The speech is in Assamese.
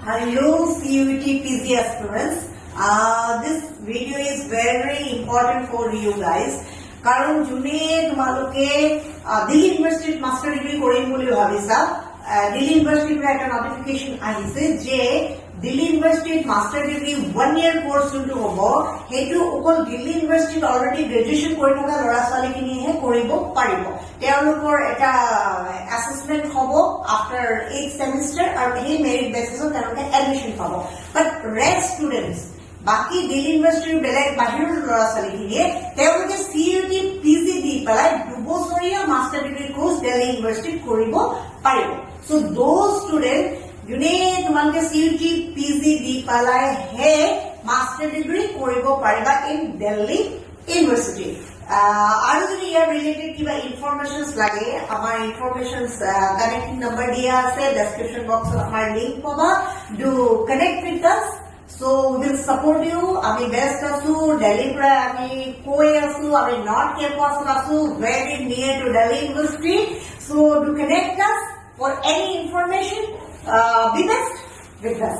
Hello CUET PG aspirants. This video is very important for you guys. কারণ জুনে তোমালোকে দিল্লী ইউনিভার্সিটিত মাস্টাৰ ডিগ্ৰী কৰিম বুলি ভাবিছা দিল্লী ইউনিভাৰ্সিটিৰ পৰা এটা নটিফিকেশন আহিছে যে দিল্লী ইউনিভাৰ্সিটিত মাস্টাৰ ডিগ্ৰী 1 year কোৰ্স যোনটো হ'ব হেতু অকল দিল্লী ইউনিভাৰ্সিটিত অলৰেডি গ্ৰেজুৱেচন কৰি থকা ল'ৰা ছোৱালীখিনিহে কৰিব পাৰিব তেওঁলোকৰ এটা assessment হ'ব after 8 semester আৰু এই মেৰিট বেচিছত তেওঁলোকে এডমিশন পাব বাট ৰেড ষ্টুডেন্টস বাকি দিল্লী ইউনিভাৰ্সিটিৰ বেলেগ বাহিৰৰ ল'ৰা ছোৱালীখিনিয়ে তেওঁলোকে CUET PG দি পেলাই 2 বছৰীয়া মাস্টাৰ ডিগ্ৰী কোৰ্স দিল্লী ইউনিভাৰ্সিটিত কৰিব পাৰিব সো দোজ ষ্টুডেন্ট যোনে তোমালোকে CUET PG দি পেলাই হে মাস্টাৰ ডিগ্ৰী কৰিব পাৰিবা ইন দিল্লী ইউনিভাৰ্সিটি আৰু যদি ইয়াৰ ৰিলেটেড কিবা ইনফৰমেশনস লাগে আমাৰ ইনফৰমেশনস কানেক্টিং নম্বৰ দিয়া আছে ডেসক্ৰিপশন বক্সত আমাৰ লিংক পাবা do connect with us so we will support you আমি বেস্ট আছো দিল্লী পৰা আমি কৈ আছো আমি নৰ্থ কেম্পাছত আছো very near to Delhi University so do connect us for any information be best with us